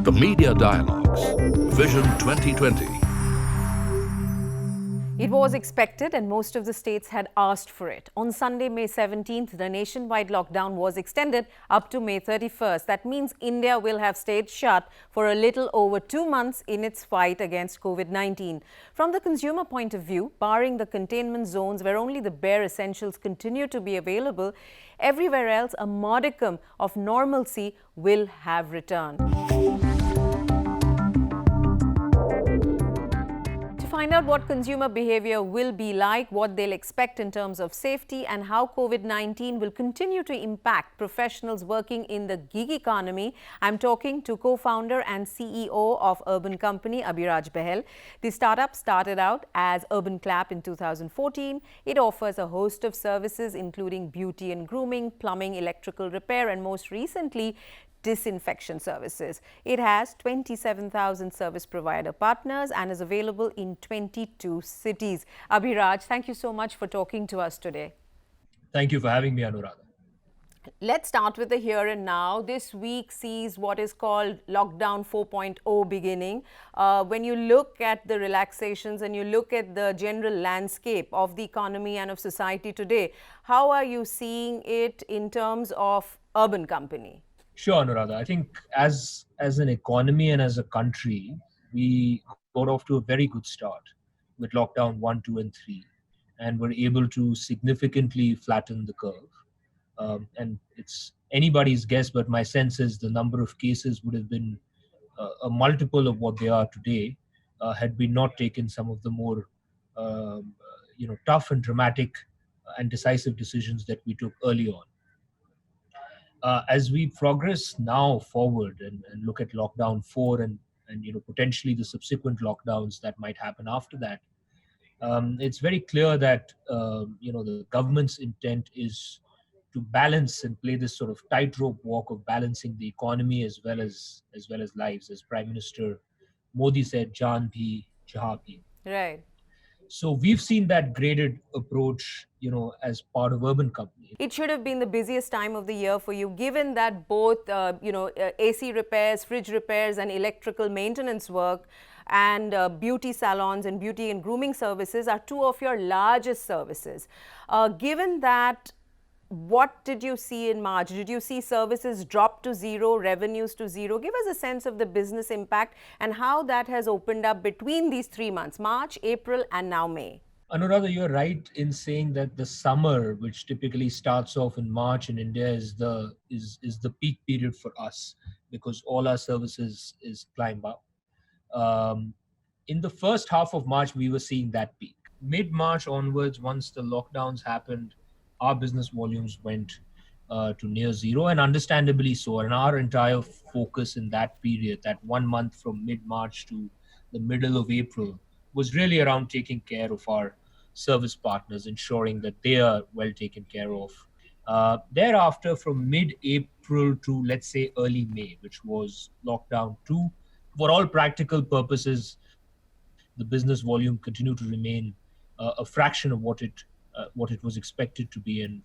The Media Dialogues, Vision 2020. It was expected and most of the states had asked for it. On Sunday, May 17th, the nationwide lockdown was extended up to May 31st. That means India will have stayed shut for a little over 2 months in its fight against COVID-19. From the consumer point of view, barring the containment zones where only the bare essentials continue to be available, everywhere else a modicum of normalcy will have returned. Find out what consumer behavior will be like, what they'll expect in terms of safety, and how COVID-19 will continue to impact professionals working in the gig economy. I'm talking to co-founder and CEO of Urban Company, Abhiraj Bhal. The startup started out as Urban Clap in 2014. It offers a host of services including beauty and grooming, plumbing, electrical repair, and most recently, disinfection services. It has 27,000 service provider partners and is available in 22 cities. Abhiraj, thank you so much for talking to us today. Thank you for having me, Anuradha. Let's start with the here and now. This week sees what is called Lockdown 4.0 beginning. When you look at the relaxations and you look at the general landscape of the economy and of society today, how are you seeing it in terms of Urban Company? Sure, Anuradha. I think as an economy and as a country, we got off to a very good start with lockdown 1, 2, and 3, and were able to significantly flatten the curve. And it's anybody's guess, but my sense is the number of cases would have been a multiple of what they are today, had we not taken some of the more tough and dramatic and decisive decisions that we took early on. As we progress now forward and look at lockdown 4 and potentially the subsequent lockdowns that might happen after that, it's very clear that the government's intent is to balance and play this sort of tightrope walk of balancing the economy as well as lives, as Prime Minister Modi said, "Jaan bhi, jahan bhi." Right. So we've seen that graded approach, as part of Urban Company. It should have been the busiest time of the year for you, given that both, AC repairs, fridge repairs, and electrical maintenance work, and beauty salons and beauty and grooming services are two of your largest services. Given that, what did you see in March? Did you see services drop to zero, revenues to zero? Give us a sense of the business impact and how that has opened up between these 3 months, March, April, and now May. Anuradha, you're right in saying that the summer, which typically starts off in March in India, is the peak period for us because all our services is climb up. In the first half of March, we were seeing that peak. Mid-March onwards, once the lockdowns happened, our business volumes went to near zero, and understandably so. And our entire focus in that period, that 1 month from mid-March to the middle of April, was really around taking care of our service partners, ensuring that they are well taken care of. Thereafter, from mid-April to, let's say, early May, which was lockdown 2, for all practical purposes, the business volume continued to remain a fraction of what it was expected to be and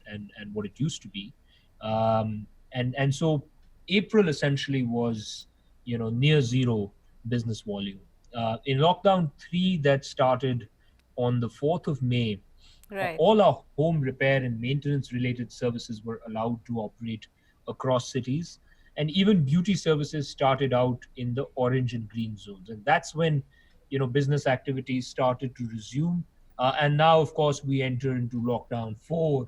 what it used to be. And so April essentially was, near zero business volume. In lockdown 3 that started on the 4th of May, right, all our home repair and maintenance related services were allowed to operate across cities. And even beauty services started out in the orange and green zones. And that's when, business activities started to resume. And now, of course, we enter into lockdown 4,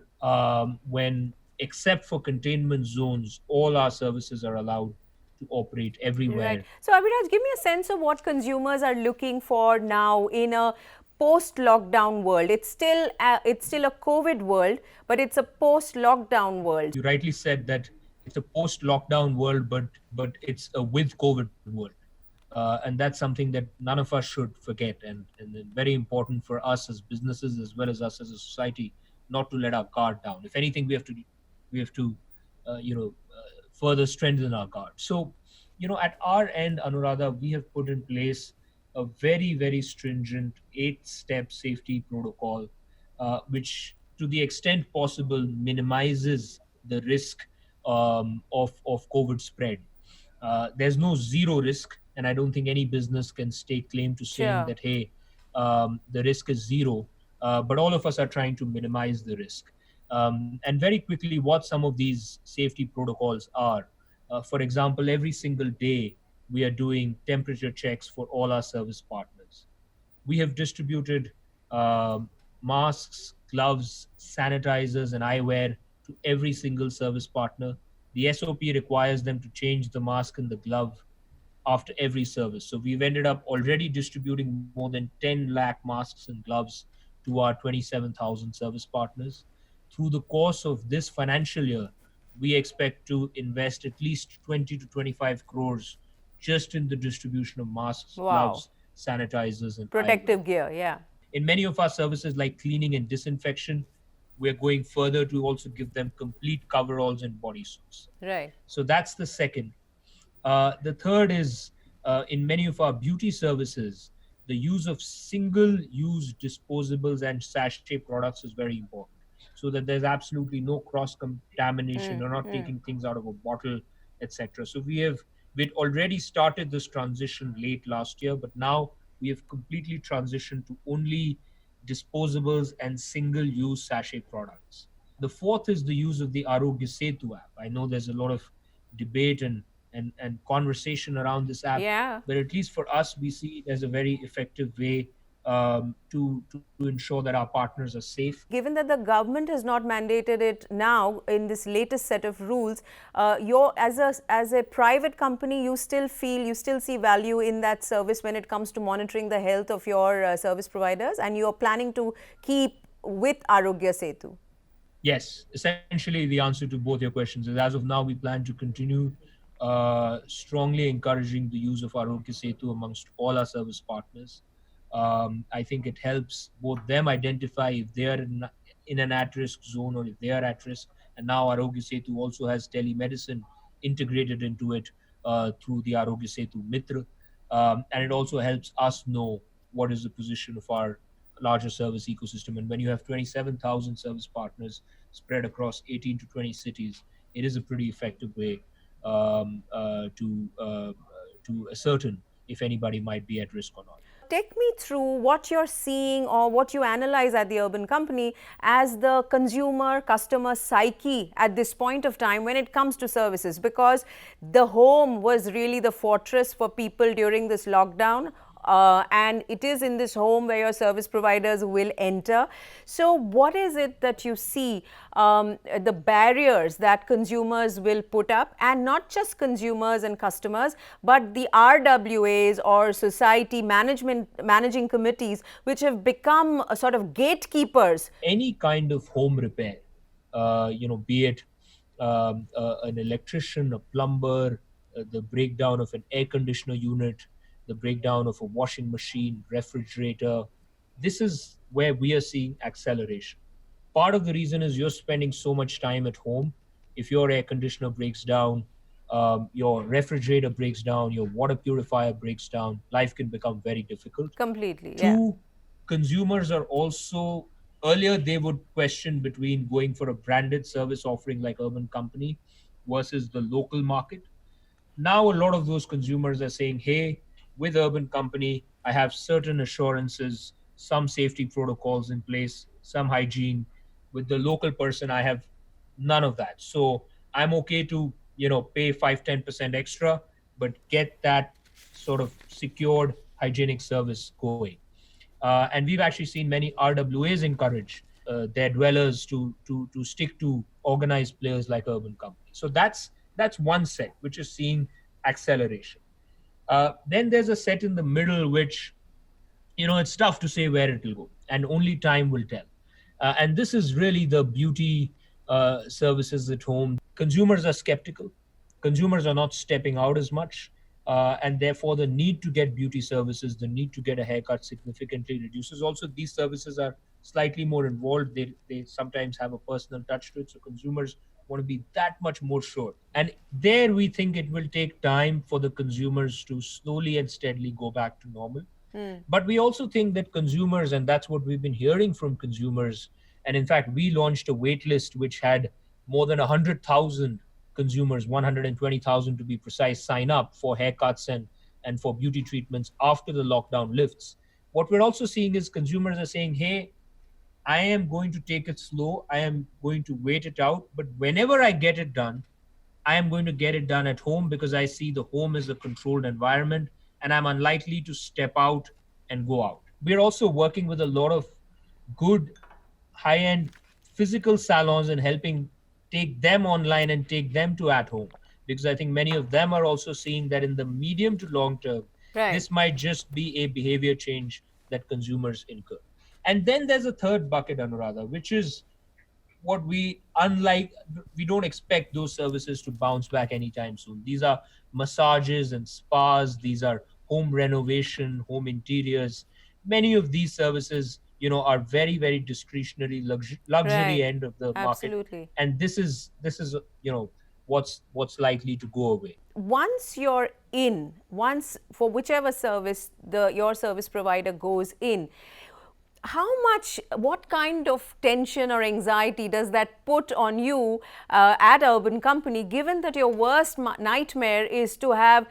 when, except for containment zones, all our services are allowed to operate everywhere. Right. So, Abhiraj, give me a sense of what consumers are looking for now in a post-lockdown world. It's still a COVID world, but it's a post-lockdown world. You rightly said that it's a post-lockdown world, but it's a with COVID world. And that's something that none of us should forget. And very important for us as businesses as well as us as a society not to let our guard down. If anything, we have to further strengthen our guard. So, at our end, Anuradha, we have put in place a very, very stringent 8-step safety protocol, which to the extent possible minimizes the risk of COVID spread. There's no zero risk, and I don't think any business can stake claim to saying Sure. that, hey, the risk is zero. But all of us are trying to minimize the risk. And very quickly, what some of these safety protocols are. For example, every single day, we are doing temperature checks for all our service partners. We have distributed masks, gloves, sanitizers, and eyewear to every single service partner. The SOP requires them to change the mask and the glove after every service. So we've ended up already distributing more than 10 lakh masks and gloves to our 27,000 service partners. Through the course of this financial year, we expect to invest at least 20 to 25 crores just in the distribution of masks, Wow. gloves, sanitizers, and eyewear. Protective gear, yeah. In many of our services like cleaning and disinfection, we're going further to also give them complete coveralls and bodysuits. Right. So that's the second. The third is in many of our beauty services, the use of single use disposables and sachet products is very important so that there's absolutely no cross contamination. You're not taking things out of a bottle, etc. So we'd already started this transition late last year, but now we have completely transitioned to only disposables and single use sachet products. The fourth is the use of the Arogya Setu app. I know there's a lot of debate and conversation around this app, Yeah. but at least for us, we see it as a very effective way to ensure that our partners are safe. Given that the government has not mandated it now in this latest set of rules, as a private company, you still see value in that service when it comes to monitoring the health of your service providers, and you are planning to keep with Arogya Setu. Yes, essentially the answer to both your questions is, as of now, we plan to continue strongly encouraging the use of Arogya Setu amongst all our service partners. I think it helps both them identify if they are in an at-risk zone or if they are at risk. And now Arogya Setu also has telemedicine integrated into it through the Arogya Setu Mitra. And it also helps us know what is the position of our larger service ecosystem. And when you have 27,000 service partners spread across 18 to 20 cities, it is a pretty effective way to ascertain if anybody might be at risk or not. Take me through what you're seeing or what you analyze at the Urban Company as the consumer customer psyche at this point of time when it comes to services, because the home was really the fortress for people during this lockdown. And it is in this home where your service providers will enter. So what is it that you see, the barriers that consumers will put up, and not just consumers and customers, but the RWAs or society managing committees, which have become a sort of gatekeepers? Any kind of home repair, be it an electrician, a plumber, the breakdown of an air conditioner unit, the breakdown of a washing machine, refrigerator. This is where we are seeing acceleration. Part of the reason is you're spending so much time at home. If your air conditioner breaks down, your refrigerator breaks down, your water purifier breaks down, life can become very difficult. Completely, yeah. Two, consumers are also, earlier they would question between going for a branded service offering like Urban Company versus the local market. Now a lot of those consumers are saying, hey, with Urban Company, I have certain assurances, some safety protocols in place, some hygiene. With the local person, I have none of that. So I'm okay to, pay 5-10% extra, but get that sort of secured hygienic service going. And we've actually seen many RWAs encourage their dwellers to stick to organized players like Urban Company. So that's one set which is seeing acceleration. Then there's a set in the middle which, it's tough to say where it will go, and only time will tell. And this is really the beauty services at home. Consumers are skeptical. Consumers are not stepping out as much. And therefore, the need to get beauty services, the need to get a haircut significantly reduces. Also, these services are slightly more involved. They sometimes have a personal touch to it. So consumers want to be that much more sure. And there we think it will take time for the consumers to slowly and steadily go back to normal. But we also think that consumers, and that's what we've been hearing from consumers, and in fact, we launched a wait list which had more than 100,000 consumers, 120,000 to be precise, sign up for haircuts and for beauty treatments after the lockdown lifts. What we're also seeing is consumers are saying, hey, I am going to take it slow. I am going to wait it out. But whenever I get it done, I am going to get it done at home because I see the home as a controlled environment and I'm unlikely to step out and go out. We're also working with a lot of good high end physical salons and helping take them online and take them to at home, because I think many of them are also seeing that in the medium to long term, Right. this might just be a behavior change that consumers incur. And then there's a third bucket, Anuradha, which is what we unlike we don't expect those services to bounce back anytime soon. These are massages and spas, these are home renovation, home interiors. Many of these services, are very, very discretionary luxury Right. end of the market, Absolutely. and this is what's likely to go away. Once you're in, once for whichever service your service provider goes in, how much, what kind of tension or anxiety does that put on you at Urban Company, given that your worst nightmare is to have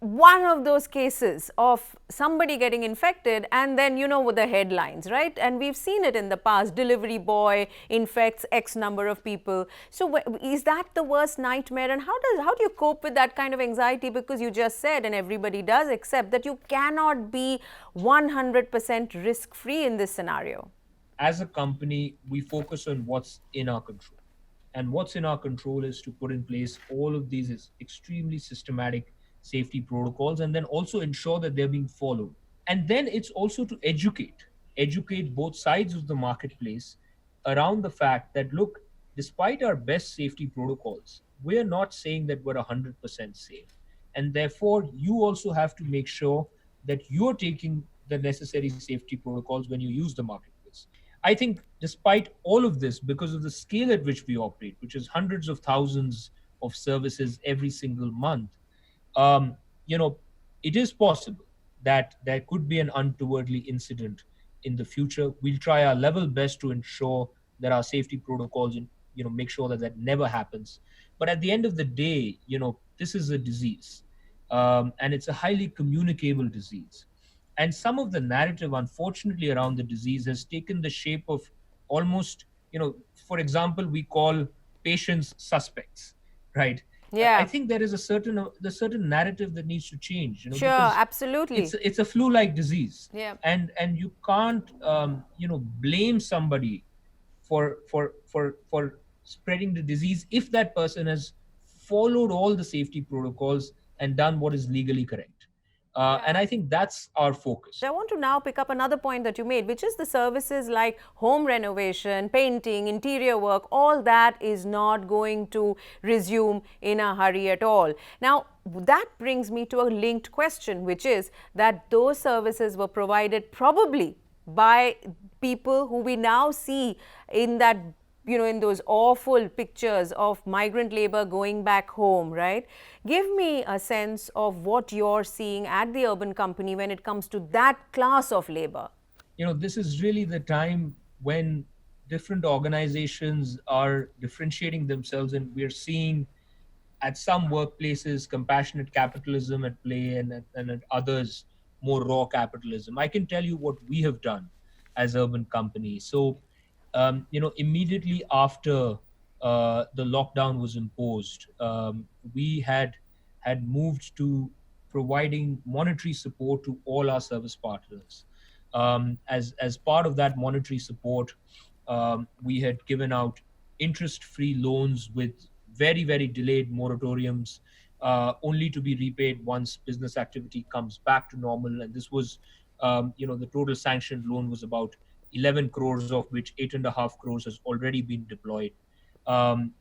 one of those cases of somebody getting infected and then with the headlines, right? And we've seen it in the past, delivery boy infects X number of people. So is that the worst nightmare, and how do you cope with that kind of anxiety? Because you just said, and everybody does accept, that you cannot be 100% risk free in this scenario. As a company, we focus on what's in our control. And what's in our control is to put in place all of these extremely systematic safety protocols and then also ensure that they're being followed. And then it's also to educate both sides of the marketplace around the fact that, look, despite our best safety protocols, we're not saying that we're 100% safe. And therefore, you also have to make sure that you're taking the necessary safety protocols when you use the marketplace. I think despite all of this, because of the scale at which we operate, which is hundreds of thousands of services every single month, um, you know, it is possible that there could be an untowardly incident in the future. We'll try our level best to ensure that our safety protocols, and make sure that that never happens. But at the end of the day, this is a disease, and it's a highly communicable disease. And some of the narrative, unfortunately, around the disease has taken the shape of almost, for example, we call patients suspects, right? I Yeah, think there is a certain narrative that needs to change, sure, because it's absolutely. it's a flu-like disease, Yeah. and you can't blame somebody for spreading the disease if that person has followed all the safety protocols and done what is legally correct. And I think that's our focus. I want to now pick up another point that you made, which is the services like home renovation, painting, interior work, all that is not going to resume in a hurry at all. Now, that brings me to a linked question, which is that those services were provided probably by people who we now see in that, in those awful pictures of migrant labor going back home, right? Give me a sense of what you're seeing at the Urban Company when it comes to that class of labor. This is really the time when different organizations are differentiating themselves, and we're seeing at some workplaces compassionate capitalism at play, and at others more raw capitalism. I can tell you what we have done as Urban Company. So immediately after the lockdown was imposed, we had moved to providing monetary support to all our service partners. As part of that monetary support, we had given out interest-free loans with very, very delayed moratoriums, only to be repaid once business activity comes back to normal. And this was, the total sanctioned loan was about 11 crores, of which 8.5 crores has already been deployed. Um,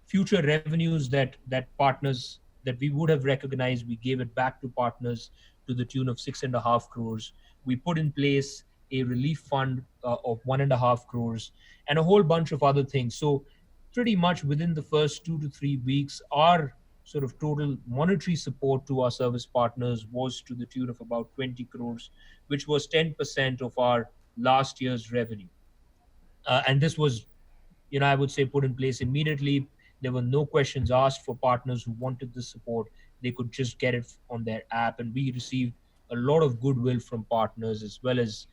Future revenues that partners that we would have recognized, we gave it back to partners to the tune of 6.5 crores. We put in place a relief fund of 1.5 crores, and a whole bunch of other things. So pretty much within the first 2 to 3 weeks, our sort of total monetary support to our service partners was to the tune of about 20 crores, which was 10% of our last year's revenue. And this was, I would say, put in place immediately. There were no questions asked for partners who wanted the support. They could just get it on their app, and we received a lot of goodwill from partners as well as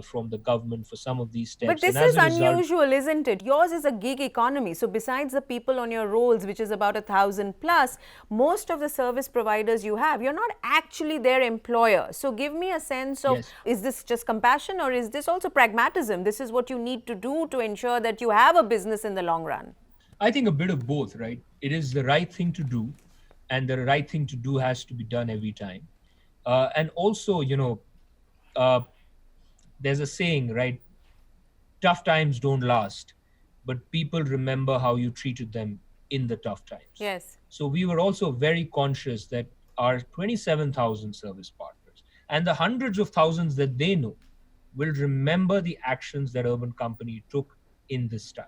from the government for some of these But steps. And this as is a result, unusual, isn't it? Yours is a gig economy. So besides the people on your rolls, which is about 1,000 plus, most of the service providers you have, you're not actually their employer. So give me a sense of, yes, is this just compassion or is this also pragmatism? This is what you need to do to ensure that you have a business in the long run. I think a bit of both, right? It is the right thing to do, and the right thing to do has to be done every time. And also, uh, there's a saying, right? Tough times don't last, but people remember how you treated them in the tough times. Yes. So we were also very conscious that our 27,000 service partners and the hundreds of thousands that they know will remember the actions that Urban Company took in this time.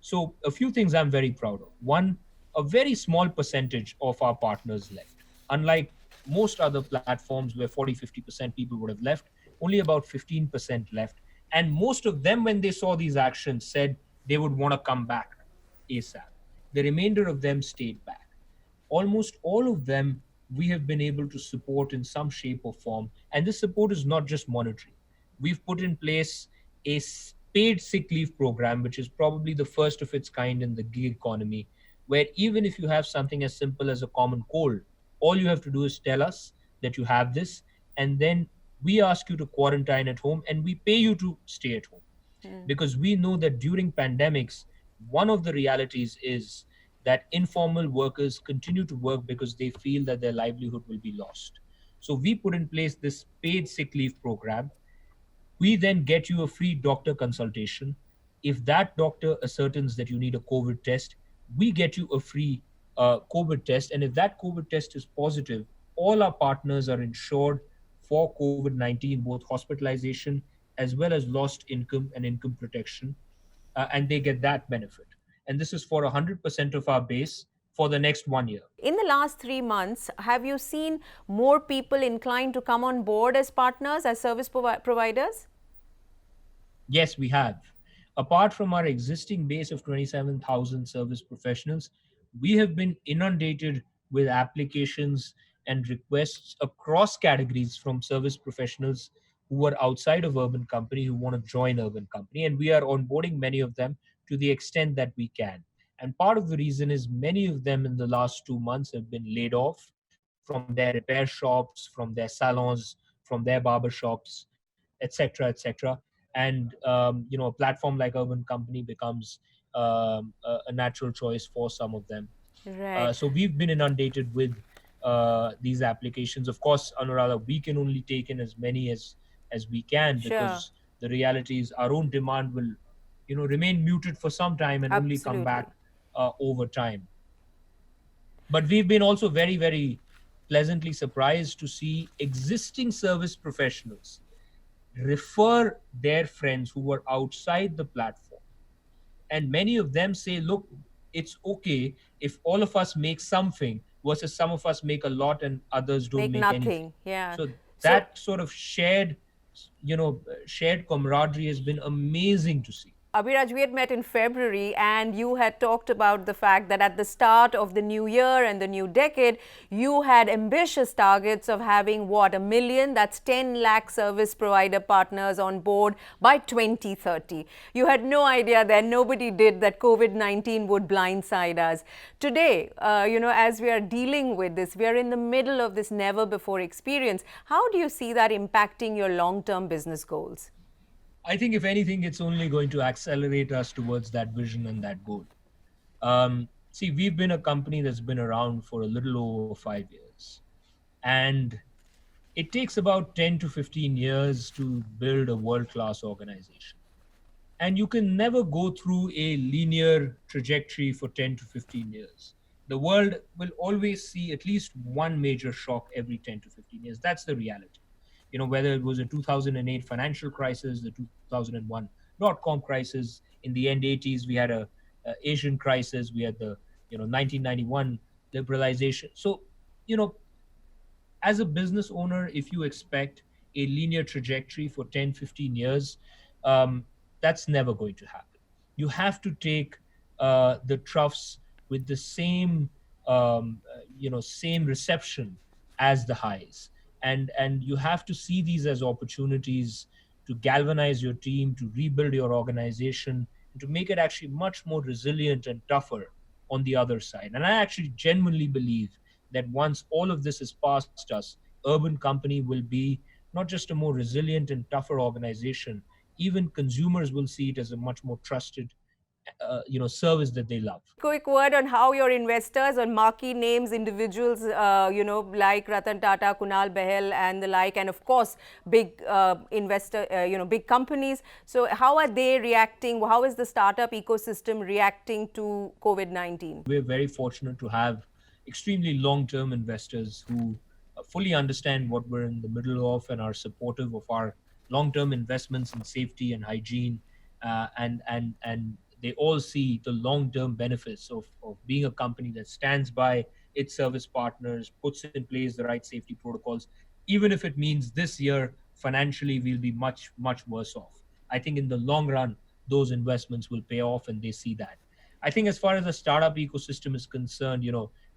So, a few things I'm very proud of. One, a very small percentage of our partners left. Unlike most other platforms where 40-50% people would have left, only about 15% left. And most of them, when they saw these actions, said they would want to come back ASAP. The remainder of them stayed back. Almost all of them we have been able to support in some shape or form. And this support is not just monetary. We've put in place a paid sick leave program, which is probably the first of its kind in the gig economy, where even if you have something as simple as a common cold, all you have to do is tell us that you have this, and then we ask you to quarantine at home and we pay you to stay at home. Because we know that during pandemics, one of the realities is that informal workers continue to work because they feel that their livelihood will be lost. So we put in place this paid sick leave program. We then get you a free doctor consultation. If that doctor ascertains that you need a COVID test, we get you a free COVID test. And if that COVID test is positive, all our partners are insured for COVID 19, both hospitalization as well as lost income and income protection. And they get that benefit. And this is for 100% of our base for the next 1 year. In the last 3 months, have you seen more people inclined to come on board as partners, as service providers? Yes, we have. Apart from our existing base of 27,000 service professionals, we have been inundated with applications and requests across categories from service professionals who are outside of Urban Company who want to join Urban Company. And we are onboarding many of them to the extent that we can. And part of the reason is many of them in the last 2 months have been laid off from their repair shops, from their salons, from their barber shops, etc., etc. And a platform like Urban Company becomes a natural choice for some of them. Right. So we've been inundated with these applications. Of course, Anuradha, we can only take in as many as we can, Sure. because the reality is our own demand will remain muted for some time and only come Absolutely. back over time. But we've been also very, very pleasantly surprised to see existing service professionals refer their friends who were outside the platform. And many of them say, look, it's okay if all of us make something versus some of us make a lot and others don't Make make anything. nothing. Yeah. So So, that sort of shared camaraderie has been amazing to see. Abhiraj, we had met in February and you had talked about the fact that at the start of the new year and the new decade, you had ambitious targets of having what, 1 million, that's 10 lakh service provider partners on board by 2030. You had no idea then, nobody did, that COVID-19 would blindside us. Today, as we are dealing with this, we are in the middle of this never before experience. How do you see that impacting your long-term business goals? I think, if anything, it's only going to accelerate us towards that vision and that goal. See, we've been a company that's been around for a little over 5 years. And it takes about 10 to 15 years to build a world-class organization. And you can never go through a linear trajectory for 10 to 15 years. The world will always see at least one major shock every 10 to 15 years. That's the reality. Whether it was a 2008 financial crisis, the 2001 dot-com crisis, in the end 80s, we had a Asian crisis, we had the 1991 liberalization. So, you know, as a business owner, if you expect a linear trajectory for 10, 15 years, that's never going to happen. You have to take the troughs with the same same reception as the highs. And you have to see these as opportunities to galvanize your team, to rebuild your organization, and to make it actually much more resilient and tougher on the other side. And I actually genuinely believe that once all of this is past us, Urban Company will be not just a more resilient and tougher organization, even consumers will see it as a much more trusted service that they love. Quick word on how your investors or marquee names, individuals, like Ratan Tata, Kunal Behel and the like, and of course, big big companies. So how are they reacting? How is the startup ecosystem reacting to COVID-19? We're very fortunate to have extremely long-term investors who fully understand what we're in the middle of and are supportive of our long-term investments in safety and hygiene, and they all see the long-term benefits of being a company that stands by its service partners, puts in place the right safety protocols, even if it means this year financially we'll be much, much worse off. I think in the long run, those investments will pay off, and they see that. I think as far as the startup ecosystem is concerned,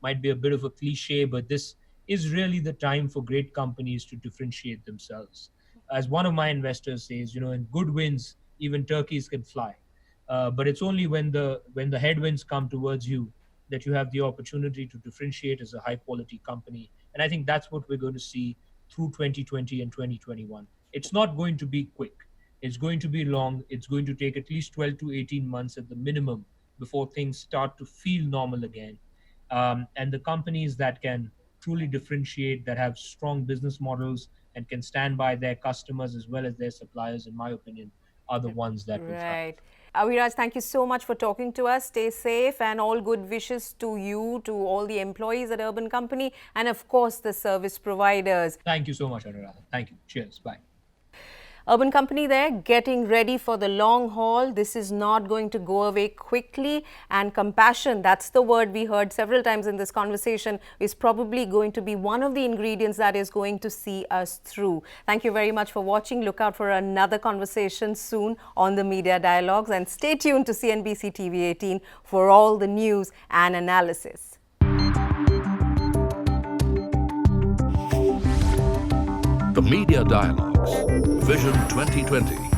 might be a bit of a cliche, but this is really the time for great companies to differentiate themselves. As one of my investors says, in good winds, even turkeys can fly. But it's only when the headwinds come towards you that you have the opportunity to differentiate as a high quality company. And I think that's what we're going to see through 2020 and 2021. It's not going to be quick. It's going to be long. It's going to take at least 12 to 18 months at the minimum before things start to feel normal again. And the companies that can truly differentiate, that have strong business models and can stand by their customers as well as their suppliers, in my opinion, are the ones that will thrive. Right. Abhiraj, thank you so much for talking to us. Stay safe, and all good wishes to you, to all the employees at Urban Company, and of course the service providers. Thank you so much, Anuradha. Thank you. Cheers. Bye. Urban Company there, getting ready for the long haul. This is not going to go away quickly, and compassion, that's the word we heard several times in this conversation, is probably going to be one of the ingredients that is going to see us through. Thank you very much for watching. Look out for another conversation soon on the Media Dialogues, and stay tuned to CNBC TV 18 for all the news and analysis. The Media Dialogues, Vision 2020.